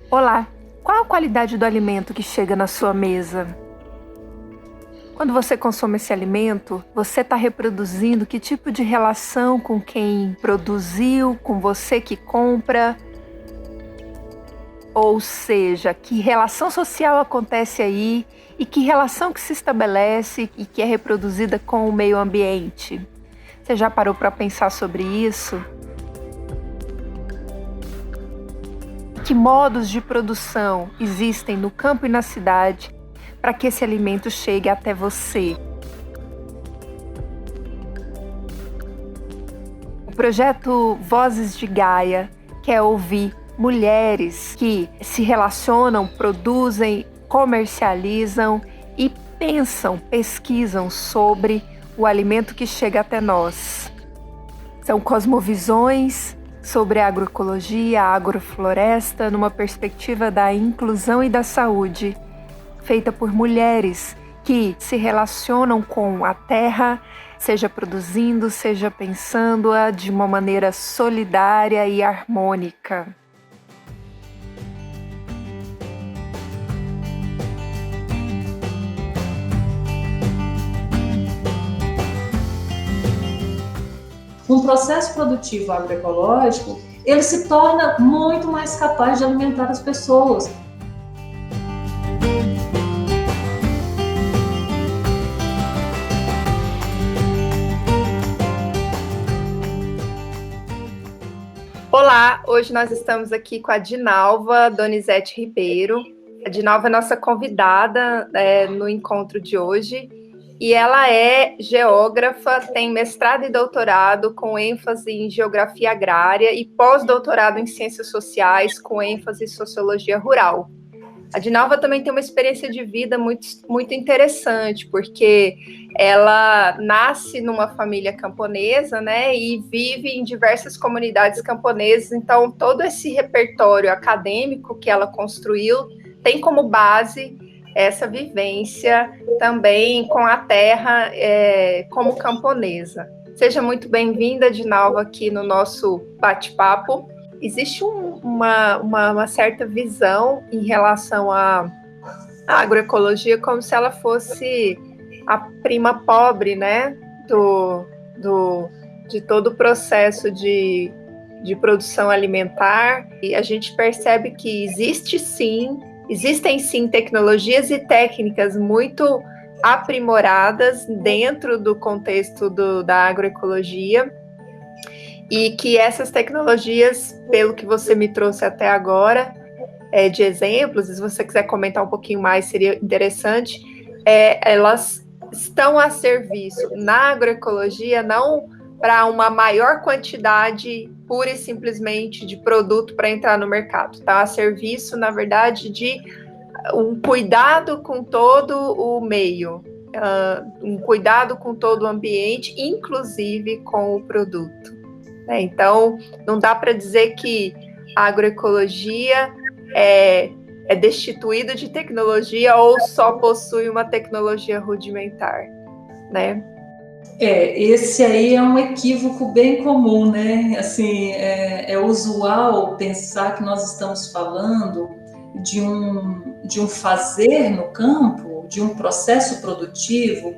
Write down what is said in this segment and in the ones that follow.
Olá, qual a qualidade do alimento que chega na sua mesa? Quando você consome esse alimento, você está reproduzindo que tipo de relação com quem produziu, com você que compra? Ou seja, que relação social acontece aí e que relação que se estabelece e que é reproduzida com o meio ambiente? Você já parou para pensar sobre isso? Que modos de produção existem no campo e na cidade para que esse alimento chegue até você? O projeto Vozes de Gaia quer ouvir mulheres que se relacionam, produzem, comercializam e pensam, pesquisam sobre o alimento que chega até nós. São cosmovisões sobre a agroecologia, a agrofloresta, numa perspectiva da inclusão e da saúde, feita por mulheres que se relacionam com a terra, seja produzindo, seja pensando-a de uma maneira solidária e harmônica. Um processo produtivo agroecológico, ele se torna muito mais capaz de alimentar as pessoas. Olá, hoje nós estamos aqui com a Dinalva Donizete Ribeiro. A Dinalva é nossa convidada no encontro de hoje. E ela é geógrafa, tem mestrado e doutorado com ênfase em geografia agrária e pós-doutorado em ciências sociais com ênfase em sociologia rural. A Dinalva também tem uma experiência de vida muito interessante, porque ela nasce numa família camponesa, né, e vive em diversas comunidades camponesas, então todo esse repertório acadêmico que ela construiu tem como base essa vivência também com a terra como camponesa. Seja muito bem-vinda, Dinalva, aqui no nosso bate-papo. Existe uma certa visão em relação à agroecologia como se ela fosse a prima pobre, né, de todo o processo de produção alimentar. E a gente percebe que existem sim tecnologias e técnicas muito aprimoradas dentro do contexto da agroecologia, e que essas tecnologias, pelo que você me trouxe até agora, de exemplos, e se você quiser comentar um pouquinho mais, seria interessante, elas estão a serviço na agroecologia, não para uma maior quantidade, pura e simplesmente, de produto para entrar no mercado. Está a serviço, na verdade, de um cuidado com todo o meio, um cuidado com todo o ambiente, inclusive com o produto. Então, não dá para dizer que a agroecologia é destituída de tecnologia ou só possui uma tecnologia rudimentar, né? Esse aí é um equívoco bem comum, né? Assim, é usual pensar que nós estamos falando de um fazer no campo, de um processo produtivo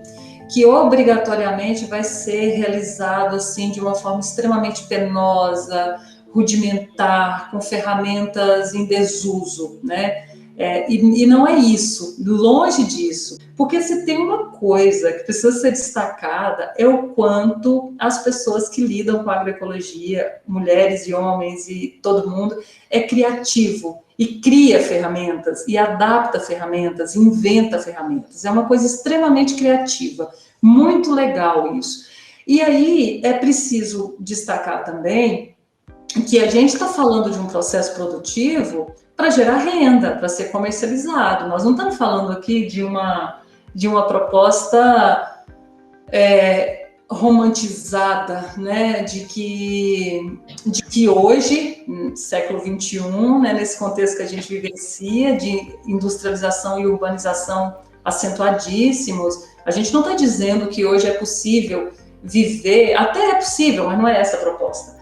que obrigatoriamente vai ser realizado assim de uma forma extremamente penosa, rudimentar, com ferramentas em desuso, né? E não é isso, longe disso. Porque se tem uma coisa que precisa ser destacada é o quanto as pessoas que lidam com a agroecologia, mulheres e homens e todo mundo, é criativo e cria ferramentas, e adapta ferramentas, inventa ferramentas. É uma coisa extremamente criativa, muito legal isso. E aí é preciso destacar também que a gente está falando de um processo produtivo para gerar renda, para ser comercializado. Nós não estamos falando aqui de uma proposta romantizada, né, de que hoje, século XXI, né, nesse contexto que a gente vivencia, de industrialização e urbanização acentuadíssimos, a gente não está dizendo que hoje é possível viver, até é possível, mas não é essa a proposta,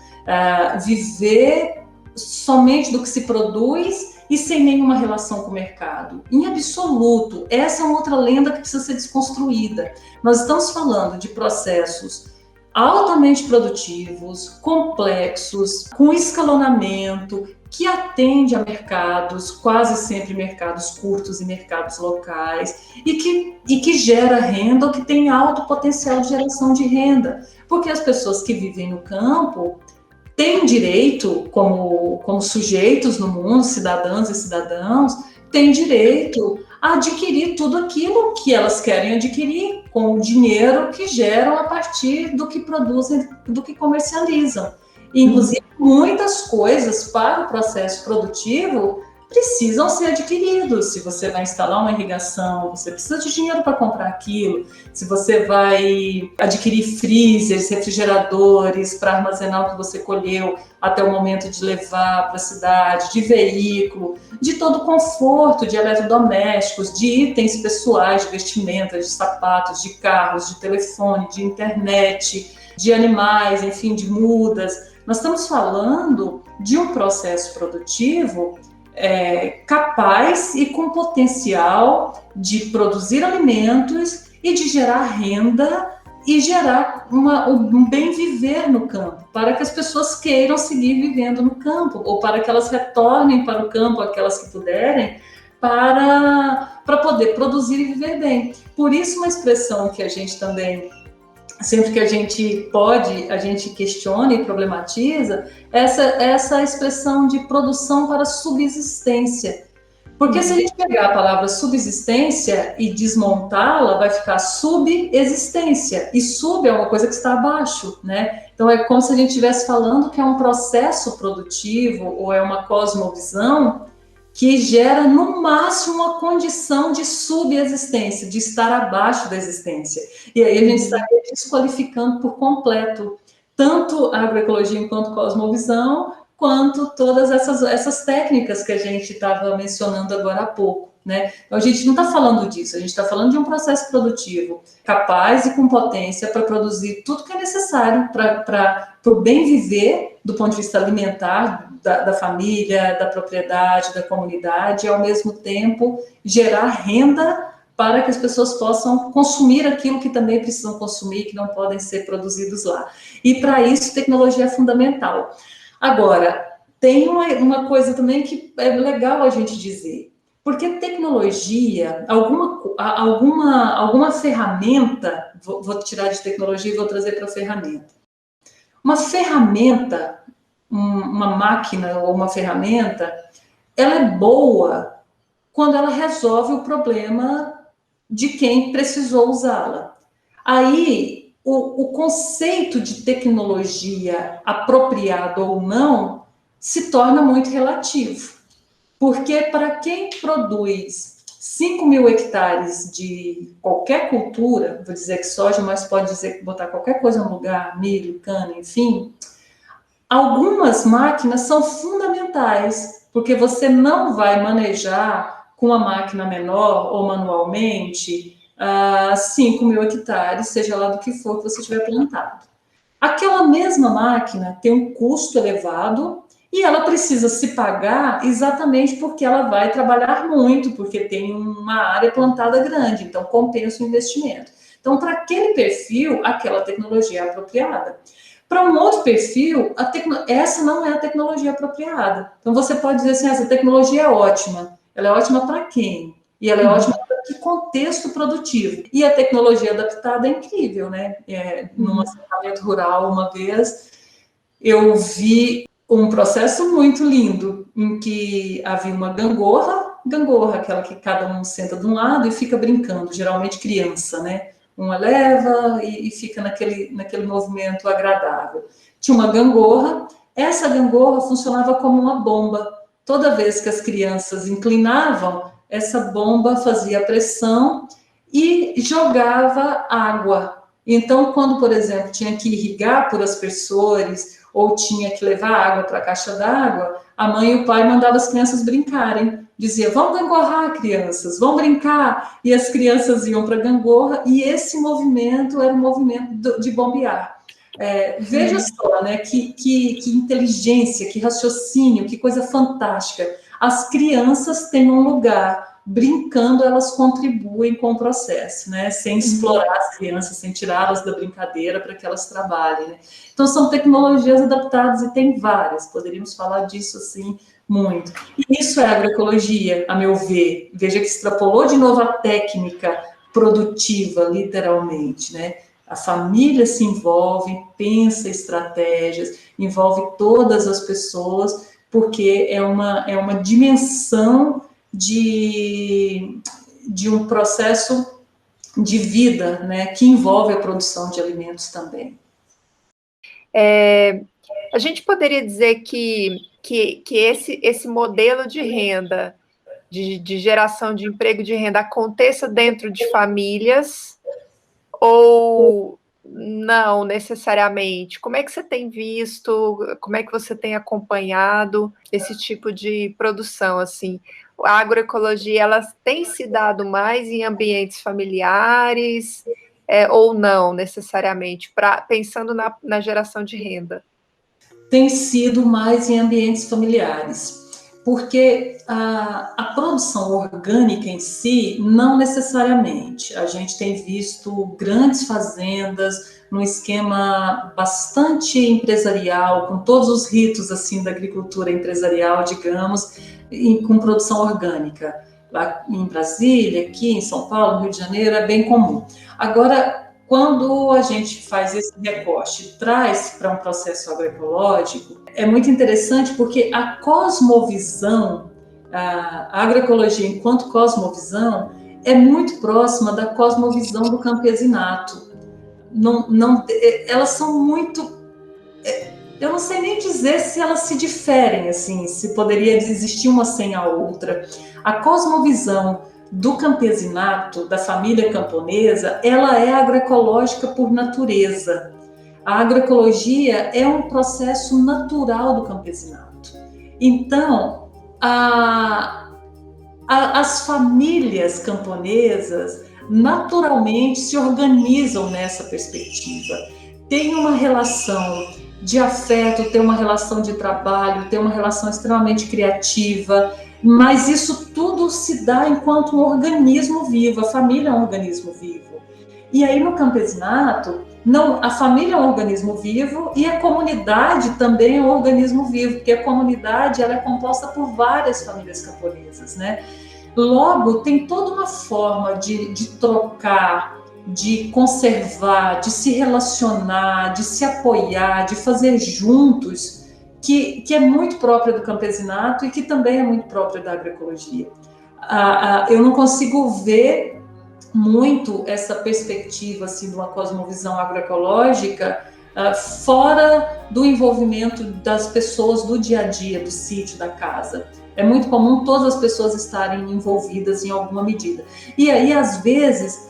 viver somente do que se produz e sem nenhuma relação com o mercado. Em absoluto, essa é uma outra lenda que precisa ser desconstruída. Nós estamos falando de processos altamente produtivos, complexos, com escalonamento, que atende a mercados, quase sempre mercados curtos e mercados locais, e que gera renda ou que tem alto potencial de geração de renda. Porque as pessoas que vivem no campo têm direito, como sujeitos no mundo, cidadãs e cidadãos, têm direito a adquirir tudo aquilo que elas querem adquirir com o dinheiro que geram a partir do que produzem, do que comercializam. Inclusive, muitas coisas para o processo produtivo precisam ser adquiridos. Se você vai instalar uma irrigação, você precisa de dinheiro para comprar aquilo. Se você vai adquirir freezers, refrigeradores para armazenar o que você colheu até o momento de levar para a cidade, de veículo, de todo o conforto, de eletrodomésticos, de itens pessoais, de vestimenta, de sapatos, de carros, de telefone, de internet, de animais, enfim, de mudas. Nós estamos falando de um processo produtivo capaz e com potencial de produzir alimentos e de gerar renda e gerar um bem viver no campo, para que as pessoas queiram seguir vivendo no campo, ou para que elas retornem para o campo, aquelas que puderem, para poder produzir e viver bem. Por isso, uma expressão que a gente também, sempre que a gente pode, a gente questiona e problematiza, essa expressão de produção para subsistência. Porque se a gente pegar a palavra subsistência e desmontá-la, vai ficar subexistência. E sub é uma coisa que está abaixo, né? Então é como se a gente estivesse falando que é um processo produtivo ou é uma cosmovisão que gera, no máximo, uma condição de subexistência, de estar abaixo da existência. E aí a gente estaria desqualificando por completo tanto a agroecologia enquanto cosmovisão, quanto todas essas técnicas que a gente estava mencionando agora há pouco, né? Então, a gente não está falando disso, a gente está falando de um processo produtivo capaz e com potência para produzir tudo que é necessário para o bem viver do ponto de vista alimentar da família, da propriedade, da comunidade, e ao mesmo tempo gerar renda para que as pessoas possam consumir aquilo que também precisam consumir, que não podem ser produzidos lá. E para isso, tecnologia é fundamental. Agora, tem uma coisa também que é legal a gente dizer, porque tecnologia, alguma ferramenta, vou tirar de tecnologia e vou trazer para ferramenta. Uma ferramenta, uma máquina ou uma ferramenta, ela é boa quando ela resolve o problema de quem precisou usá-la. Aí, o conceito de tecnologia apropriado ou não se torna muito relativo. Porque para quem produz 5.000 hectares de qualquer cultura, vou dizer que soja, mas pode dizer que botar qualquer coisa no lugar, milho, cana, enfim, algumas máquinas são fundamentais, porque você não vai manejar com uma máquina menor ou manualmente 5.000 hectares, seja lá do que for que você tiver plantado. Aquela mesma máquina tem um custo elevado e ela precisa se pagar exatamente porque ela vai trabalhar muito, porque tem uma área plantada grande, então compensa o investimento. Então, para aquele perfil, aquela tecnologia é apropriada. Para um outro perfil, essa não é a tecnologia apropriada. Então, você pode dizer assim, essa tecnologia é ótima. Ela é ótima para quem? E ela é ótima para que contexto produtivo? E a tecnologia adaptada é incrível, né? Num assentamento rural, uma vez, eu vi um processo muito lindo, em que havia uma gangorra, aquela que cada um senta de um lado e fica brincando, geralmente criança, né? Uma leva e fica naquele movimento agradável. Tinha uma gangorra, essa gangorra funcionava como uma bomba. Toda vez que as crianças inclinavam, essa bomba fazia pressão e jogava água. Então, quando, por exemplo, tinha que irrigar por aspersores ou tinha que levar água para a caixa d'água, a mãe e o pai mandavam as crianças brincarem. Dizia, vamos gangorrar, crianças, vão brincar. E as crianças iam para a gangorra e esse movimento era o movimento de bombear. Veja só, né, que inteligência, que raciocínio, que coisa fantástica. As crianças têm um lugar, brincando, elas contribuem com o processo, né, sem explorar as crianças, sem tirá-las da brincadeira para que elas trabalhem, né? Então, são tecnologias adaptadas e tem várias, poderíamos falar disso, assim, muito. E isso é agroecologia, a meu ver. Veja que extrapolou de novo a técnica produtiva, literalmente, né? A família se envolve, pensa estratégias, envolve todas as pessoas, porque é uma dimensão de um processo de vida, né, que envolve a produção de alimentos também. A gente poderia dizer que esse modelo de renda, de geração de emprego de renda, aconteça dentro de famílias, ou não necessariamente? Como é que você tem visto, como é que você tem acompanhado esse tipo de produção, assim? A agroecologia, ela tem se dado mais em ambientes familiares, ou não necessariamente, pensando na geração de renda? Tem sido mais em ambientes familiares, porque a produção orgânica em si, não necessariamente. A gente tem visto grandes fazendas num esquema bastante empresarial, com todos os ritos assim da agricultura empresarial, digamos, com produção orgânica. Lá em Brasília, aqui em São Paulo, no Rio de Janeiro, é bem comum. Agora, quando a gente faz esse recorte e traz para um processo agroecológico, é muito interessante porque a cosmovisão, a agroecologia enquanto cosmovisão, é muito próxima da cosmovisão do campesinato. Elas são muito... Eu não sei nem dizer se elas se diferem, assim, se poderia existir uma sem a outra. A cosmovisão do campesinato, da família camponesa, ela é agroecológica por natureza. A agroecologia é um processo natural do campesinato. Então, as famílias camponesas naturalmente se organizam nessa perspectiva. Tem uma relação de afeto, tem uma relação de trabalho, tem uma relação extremamente criativa, mas isso tudo se dá enquanto um organismo vivo, a família é um organismo vivo. E aí no campesinato, não, a família é um organismo vivo e a comunidade também é um organismo vivo, porque a comunidade ela é composta por várias famílias camponesas, né? Logo, tem toda uma forma de trocar, de conservar, de se relacionar, de se apoiar, de fazer juntos, que é muito própria do campesinato e que também é muito própria da agroecologia. Eu não consigo ver muito essa perspectiva assim, de uma cosmovisão agroecológica fora do envolvimento das pessoas do dia a dia, do sítio, da casa. É muito comum todas as pessoas estarem envolvidas em alguma medida. E aí, às vezes,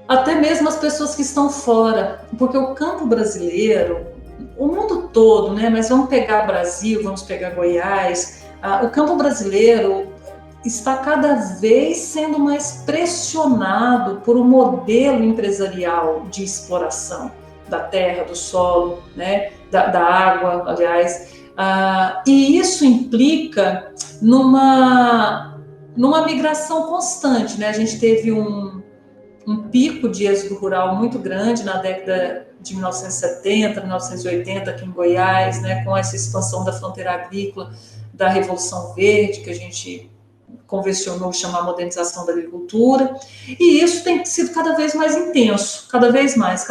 até mesmo as pessoas que estão fora, porque o campo brasileiro, o mundo todo, né? Mas vamos pegar Brasil, vamos pegar Goiás, o campo brasileiro está cada vez sendo mais pressionado por um modelo empresarial de exploração da terra, do solo, né? da água, aliás. E isso implica numa migração constante, né? A gente teve um pico de êxodo rural muito grande na década de 1970, 1980 aqui em Goiás, né, com essa expansão da fronteira agrícola, da Revolução Verde, que a gente convencionou chamar modernização da agricultura, e isso tem sido cada vez mais intenso, cada vez mais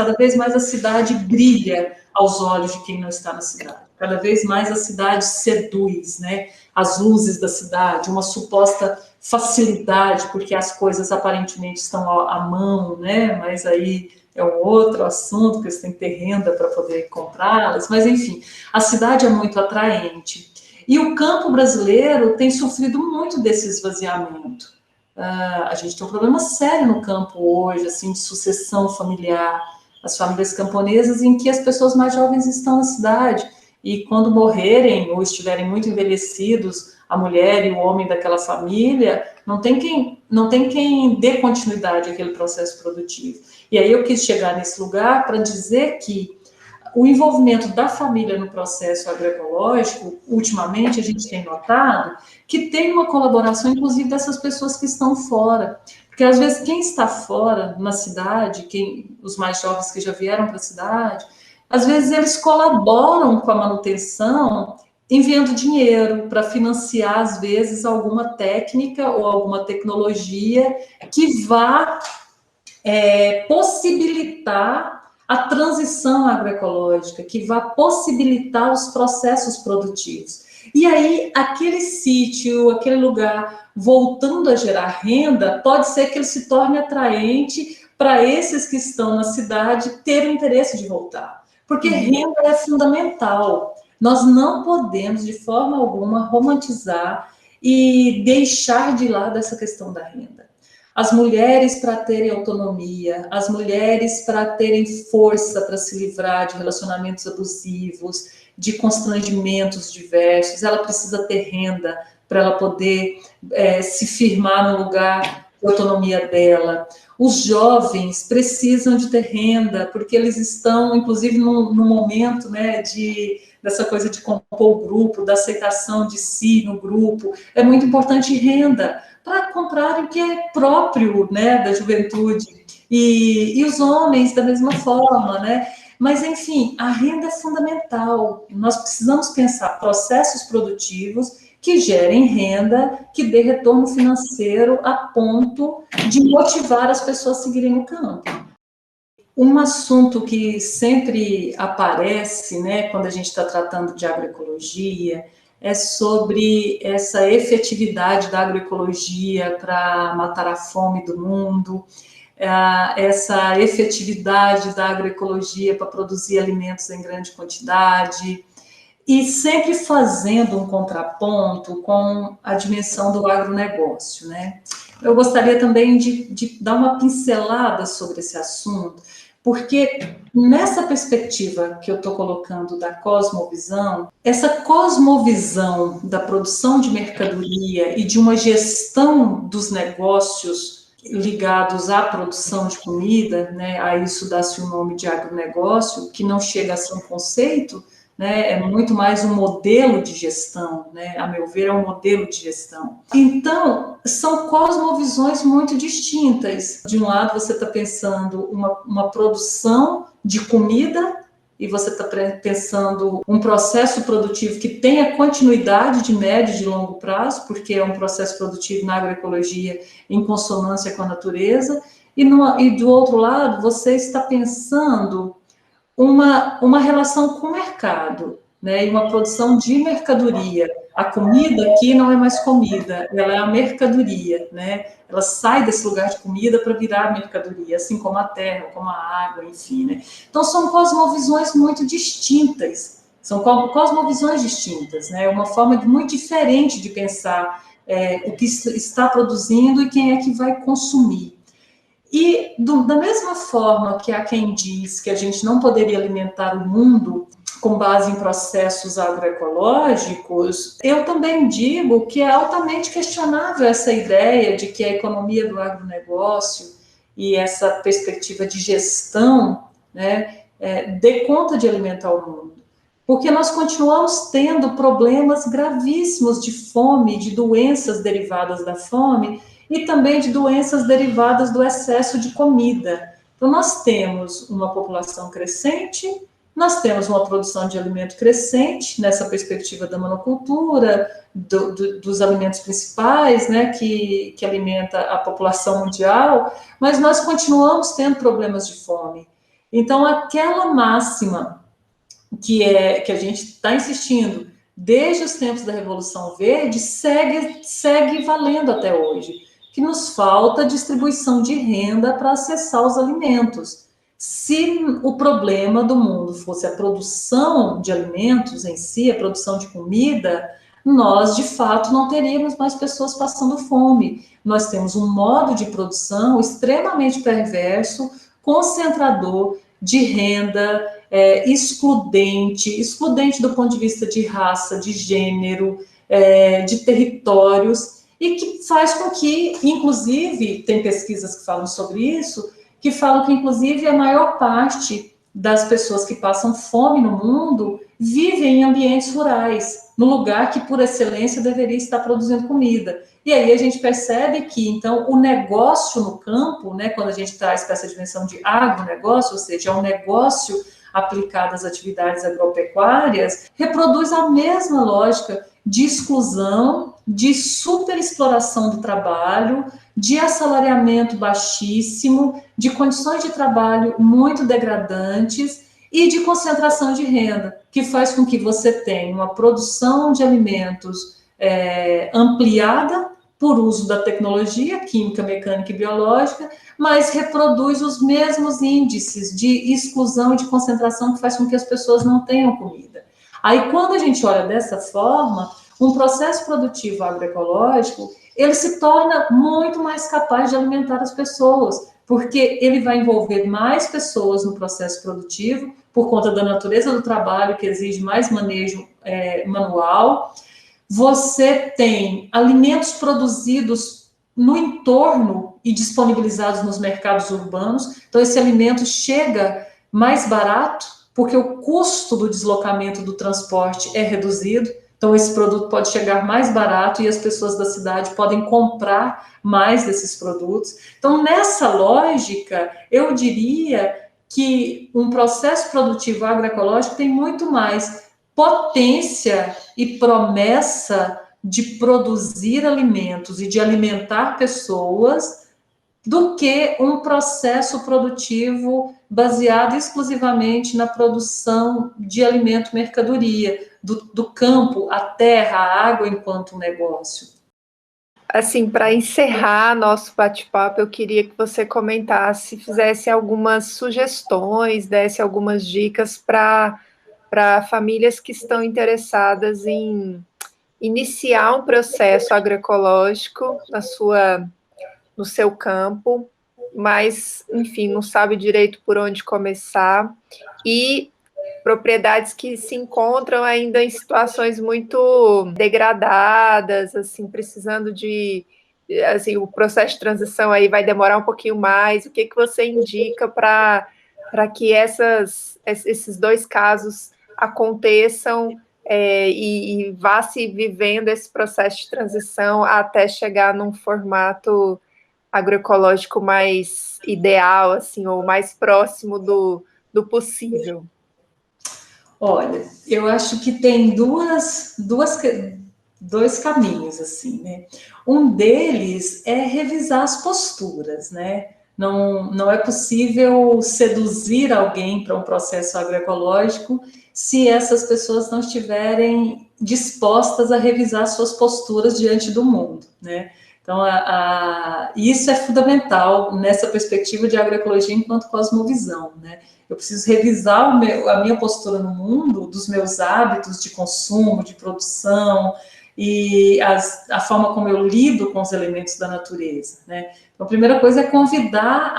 a cidade brilha aos olhos de quem não está na cidade, cada vez mais a cidade seduz, né, as luzes da cidade, uma suposta facilidade, porque as coisas aparentemente estão à mão, né, mas aí é um outro assunto, porque você tem que ter renda para poder comprá-las, mas enfim, a cidade é muito atraente. E o campo brasileiro tem sofrido muito desse esvaziamento. A gente tem um problema sério no campo hoje, assim, de sucessão familiar. As famílias camponesas em que as pessoas mais jovens estão na cidade e quando morrerem ou estiverem muito envelhecidos, a mulher e o homem daquela família, não tem quem dê continuidade àquele processo produtivo. E aí eu quis chegar nesse lugar para dizer que o envolvimento da família no processo agroecológico, ultimamente a gente tem notado que tem uma colaboração, inclusive, dessas pessoas que estão fora. Porque, às vezes, quem está fora, na cidade, os mais jovens que já vieram para a cidade, às vezes eles colaboram com a manutenção enviando dinheiro para financiar, às vezes, alguma técnica ou alguma tecnologia que vá possibilitar a transição agroecológica, que vai possibilitar os processos produtivos. E aí, aquele sítio, aquele lugar, voltando a gerar renda, pode ser que ele se torne atraente para esses que estão na cidade ter o interesse de voltar. Porque renda é fundamental. Nós não podemos, de forma alguma, romantizar e deixar de lado essa questão da renda. As mulheres para terem autonomia, as mulheres para terem força para se livrar de relacionamentos abusivos, de constrangimentos diversos, ela precisa ter renda para ela poder se firmar no lugar de autonomia dela. Os jovens precisam de ter renda, porque eles estão, inclusive, no momento, né, dessa coisa de compor o grupo, da aceitação de si no grupo. É muito importante renda para comprarem o que é próprio, né, da juventude. E os homens, da mesma forma, né? Mas, enfim, a renda é fundamental. Nós precisamos pensar processos produtivos que gerem renda, que dê retorno financeiro a ponto de motivar as pessoas a seguirem no campo. Um assunto que sempre aparece, né, quando a gente está tratando de agroecologia, é sobre essa efetividade da agroecologia para matar a fome do mundo, essa efetividade da agroecologia para produzir alimentos em grande quantidade, e sempre fazendo um contraponto com a dimensão do agronegócio, né? Eu gostaria também de dar uma pincelada sobre esse assunto, porque nessa perspectiva que eu estou colocando da cosmovisão, essa cosmovisão da produção de mercadoria e de uma gestão dos negócios ligados à produção de comida, né, a isso dá-se o nome de agronegócio, que não chega a ser um conceito, né, é muito mais um modelo de gestão, né, a meu ver, é um modelo de gestão. Então, são cosmovisões muito distintas. De um lado, você está pensando uma produção de comida, e você está pensando um processo produtivo que tenha continuidade de médio e de longo prazo, porque é um processo produtivo na agroecologia em consonância com a natureza, e do outro lado, você está pensando uma relação com o mercado, né, e uma produção de mercadoria. A comida aqui não é mais comida, ela é a mercadoria, né? Ela sai desse lugar de comida para virar mercadoria, assim como a terra, como a água, enfim, né? Então, são cosmovisões muito distintas, né? Uma forma muito diferente de pensar o que está produzindo e quem é que vai consumir. E da mesma forma que há quem diz que a gente não poderia alimentar o mundo com base em processos agroecológicos, eu também digo que é altamente questionável essa ideia de que a economia do agronegócio e essa perspectiva de gestão, né, dê conta de alimentar o mundo. Porque nós continuamos tendo problemas gravíssimos de fome, de doenças derivadas da fome, e também de doenças derivadas do excesso de comida. Então, nós temos uma população crescente, nós temos uma produção de alimento crescente, nessa perspectiva da monocultura, dos alimentos principais, né, que alimenta a população mundial, mas nós continuamos tendo problemas de fome. Então, aquela máxima que a gente está insistindo desde os tempos da Revolução Verde segue valendo até hoje, que nos falta distribuição de renda para acessar os alimentos. Se o problema do mundo fosse a produção de alimentos em si, a produção de comida, nós, de fato, não teríamos mais pessoas passando fome. Nós temos um modo de produção extremamente perverso, concentrador de renda, excludente do ponto de vista de raça, de gênero, de territórios, e que faz com que, inclusive, tem pesquisas que falam sobre isso, que falam que, inclusive, a maior parte das pessoas que passam fome no mundo vivem em ambientes rurais, no lugar que, por excelência, deveria estar produzindo comida. E aí a gente percebe que, então, o negócio no campo, né, quando a gente traz para essa dimensão de agronegócio, ou seja, é um negócio aplicado às atividades agropecuárias, reproduz a mesma lógica de exclusão, de superexploração do trabalho, de assalariamento baixíssimo, de condições de trabalho muito degradantes e de concentração de renda, que faz com que você tenha uma produção de alimentos ampliada por uso da tecnologia química, mecânica e biológica, mas reproduz os mesmos índices de exclusão e de concentração que faz com que as pessoas não tenham comida. Aí, quando a gente olha dessa forma, um processo produtivo agroecológico, ele se torna muito mais capaz de alimentar as pessoas, porque ele vai envolver mais pessoas no processo produtivo, por conta da natureza do trabalho, que exige mais manejo manual. Você tem alimentos produzidos no entorno e disponibilizados nos mercados urbanos, então esse alimento chega mais barato, porque o custo do deslocamento do transporte é reduzido, então esse produto pode chegar mais barato e as pessoas da cidade podem comprar mais desses produtos. Então, nessa lógica, eu diria que um processo produtivo agroecológico tem muito mais potência e promessa de produzir alimentos e de alimentar pessoas do que um processo produtivo baseado exclusivamente na produção de alimento, mercadoria, do campo, a terra, a água enquanto um negócio. Assim, para encerrar nosso bate-papo, eu queria que você comentasse, fizesse algumas sugestões, desse algumas dicas para famílias que estão interessadas em iniciar um processo agroecológico no seu campo, mas, enfim, não sabe direito por onde começar, e propriedades que se encontram ainda em situações muito degradadas, assim, precisando de, assim, o processo de transição aí vai demorar um pouquinho mais. O que você indica para que esses dois casos aconteçam e vá se vivendo esse processo de transição até chegar num formato agroecológico mais ideal, assim, ou mais próximo do possível? Olha, eu acho que tem dois caminhos, assim, né? Um deles é revisar as posturas, né? Não é possível seduzir alguém para um processo agroecológico se essas pessoas não estiverem dispostas a revisar suas posturas diante do mundo, né? Então, isso é fundamental nessa perspectiva de agroecologia enquanto cosmovisão, né? Eu preciso revisar a minha postura no mundo, dos meus hábitos de consumo, de produção, e a forma como eu lido com os elementos da natureza, né? Então, a primeira coisa é convidar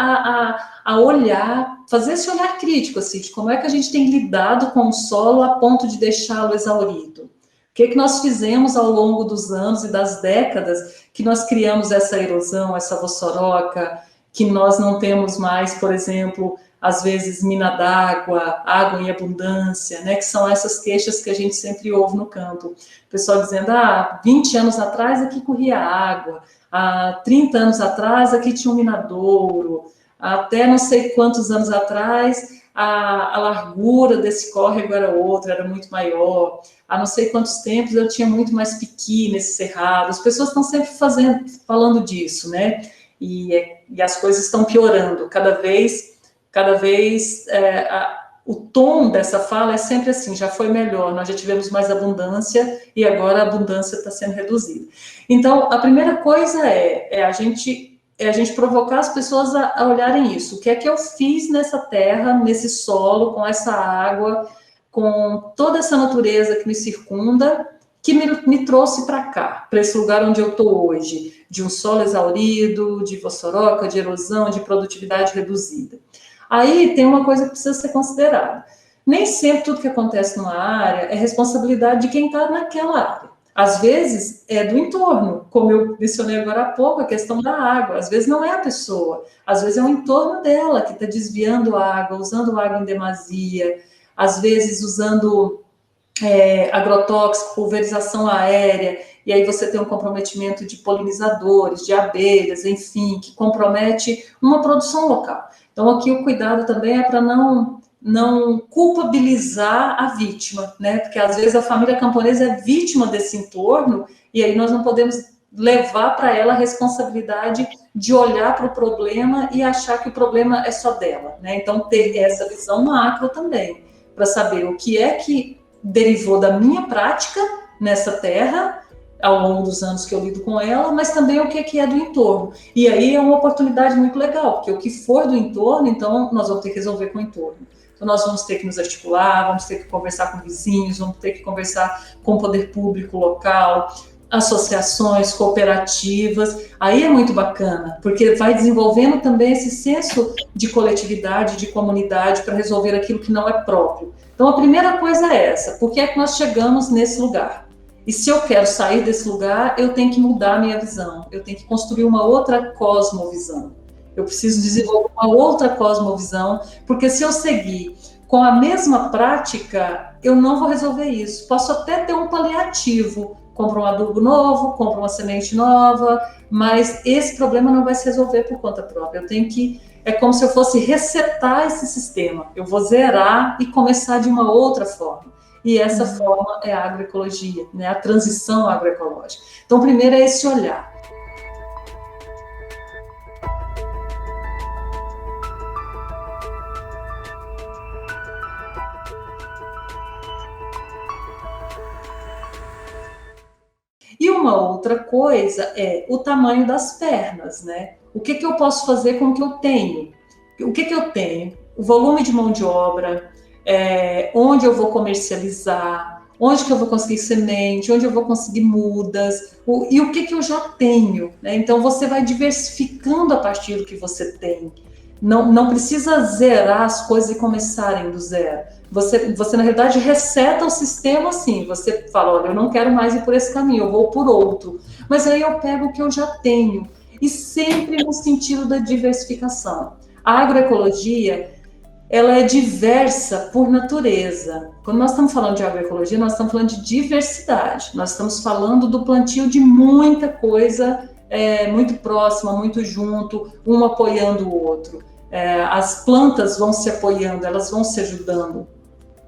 a olhar, fazer esse olhar crítico, assim, de como é que a gente tem lidado com o solo a ponto de deixá-lo exaurido. O que nós fizemos ao longo dos anos e das décadas que nós criamos essa erosão, essa vossoroca, que nós não temos mais, por exemplo, às vezes mina d'água, água em abundância, né, que são essas queixas que a gente sempre ouve no campo. O pessoal dizendo, 20 anos atrás aqui corria água, há 30 anos atrás aqui tinha um minadouro, até não sei quantos anos atrás a largura desse córrego era outra, era muito maior, há não sei quantos tempos eu tinha muito mais piqui nesse cerrado. As pessoas estão sempre falando disso, né? E as coisas estão piorando, cada vez o tom dessa fala é sempre assim, já foi melhor, nós já tivemos mais abundância e agora a abundância está sendo reduzida. Então, a primeira coisa é a gente provocar as pessoas a olharem isso. O que é que eu fiz nessa terra, nesse solo, com essa água, com toda essa natureza que me circunda, que me trouxe para cá, para esse lugar onde eu estou hoje, de um solo exaurido, de vossoroca, de erosão, de produtividade reduzida. Aí tem uma coisa que precisa ser considerada. Nem sempre tudo que acontece numa área é responsabilidade de quem está naquela área. Às vezes é do entorno, como eu mencionei agora há pouco, a questão da água. Às vezes não é a pessoa, às vezes é o entorno dela que está desviando a água, usando água em demasia, às vezes usando agrotóxico, pulverização aérea, e aí você tem um comprometimento de polinizadores, de abelhas, enfim, que compromete uma produção local. Então aqui o cuidado também é para não culpabilizar a vítima, né? Porque às vezes a família camponesa é vítima desse entorno e aí nós não podemos levar para ela a responsabilidade de olhar para o problema e achar que o problema é só dela, né? Então ter essa visão macro também, para saber o que é que derivou da minha prática nessa terra ao longo dos anos que eu lido com ela, mas também o que é do entorno. E aí é uma oportunidade muito legal, porque o que for do entorno, então nós vamos ter que resolver com o entorno. Então, nós vamos ter que nos articular, vamos ter que conversar com vizinhos, vamos ter que conversar com o poder público local, associações, cooperativas. Aí é muito bacana, porque vai desenvolvendo também esse senso de coletividade, de comunidade, para resolver aquilo que não é próprio. Então, a primeira coisa é essa: por que é que nós chegamos nesse lugar? E se eu quero sair desse lugar, eu tenho que mudar a minha visão, eu tenho que construir uma outra cosmovisão. Eu preciso desenvolver uma outra cosmovisão, porque se eu seguir com a mesma prática, eu não vou resolver isso. Posso até ter um paliativo, compro um adubo novo, compro uma semente nova, mas esse problema não vai se resolver por conta própria. Eu tenho que, é como se eu fosse resetar esse sistema. Eu vou zerar e começar de uma outra forma. E essa forma é a agroecologia, né? A transição agroecológica. Então, primeiro é esse olhar. E uma outra coisa é o tamanho das pernas, né? O que eu posso fazer com o que eu tenho? O que eu tenho? O volume de mão de obra, onde eu vou comercializar, onde que eu vou conseguir semente, onde eu vou conseguir mudas, e o que eu já tenho, né? Então você vai diversificando a partir do que você tem. Não precisa zerar as coisas e começarem do zero. Você, na realidade, reseta o sistema assim. Você fala, olha, eu não quero mais ir por esse caminho, eu vou por outro. Mas aí eu pego o que eu já tenho. E sempre no sentido da diversificação. A agroecologia, ela é diversa por natureza. Quando nós estamos falando de agroecologia, nós estamos falando de diversidade. Nós estamos falando do plantio de muita coisa muito próxima, muito junto, um apoiando o outro. As plantas vão se apoiando, elas vão se ajudando,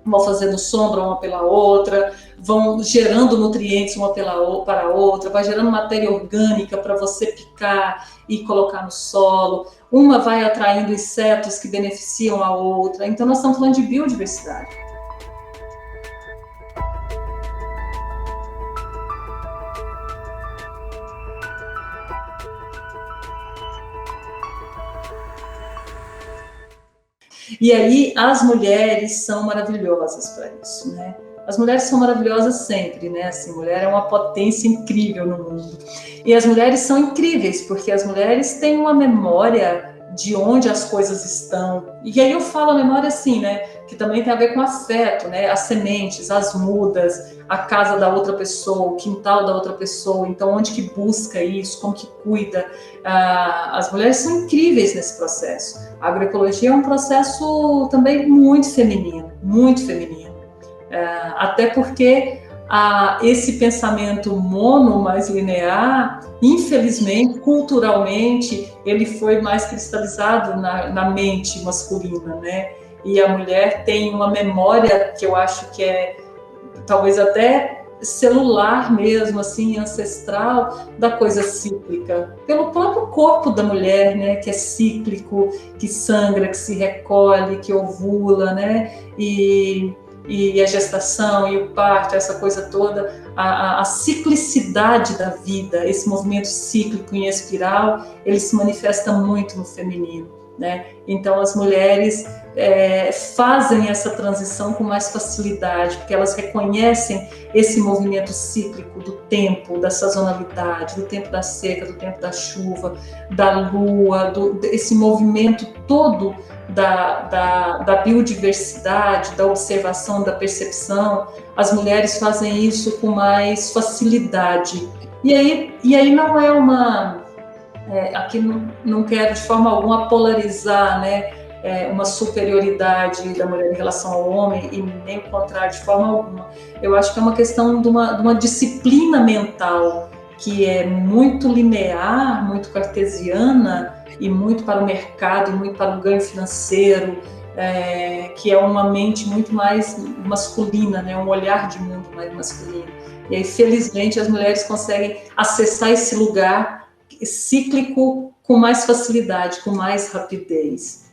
vão fazendo sombra uma pela outra, vão gerando nutrientes uma para a outra, vai gerando matéria orgânica para você picar e colocar no solo, uma vai atraindo insetos que beneficiam a outra. Então nós estamos falando de biodiversidade. E aí as mulheres são maravilhosas para isso, né? As mulheres são maravilhosas sempre, né? Assim, mulher é uma potência incrível no mundo. E as mulheres são incríveis, porque as mulheres têm uma memória de onde as coisas estão. E aí eu falo a memória assim, né? Que também tem a ver com afeto, né? As sementes, as mudas, a casa da outra pessoa, o quintal da outra pessoa. Então, onde que busca isso? Como que cuida? As mulheres são incríveis nesse processo. A agroecologia é um processo também muito feminino, muito feminino. Até porque esse pensamento mono, mais linear, infelizmente, culturalmente, ele foi mais cristalizado na mente masculina, né? E a mulher tem uma memória que eu acho que é talvez até celular mesmo, assim, ancestral, da coisa cíclica. Pelo próprio corpo da mulher, né? Que é cíclico, que sangra, que se recolhe, que ovula, né? E a gestação e o parto, essa coisa toda, a ciclicidade da vida, esse movimento cíclico em espiral, ele se manifesta muito no feminino. né? Então, as mulheres fazem essa transição com mais facilidade, porque elas reconhecem esse movimento cíclico do tempo, da sazonalidade, do tempo da seca, do tempo da chuva, da lua, esse movimento todo da biodiversidade, da observação, da percepção. As mulheres fazem isso com mais facilidade. E aí não é aqui não quero de forma alguma polarizar, né, uma superioridade da mulher em relação ao homem, e nem o contrário, de forma alguma. Eu acho que é uma questão de uma disciplina mental que é muito linear, muito cartesiana, e muito para o mercado, e muito para o ganho financeiro, que é uma mente muito mais masculina, né, um olhar de mundo mais masculino. E aí, felizmente, as mulheres conseguem acessar esse lugar cíclico com mais facilidade, com mais rapidez.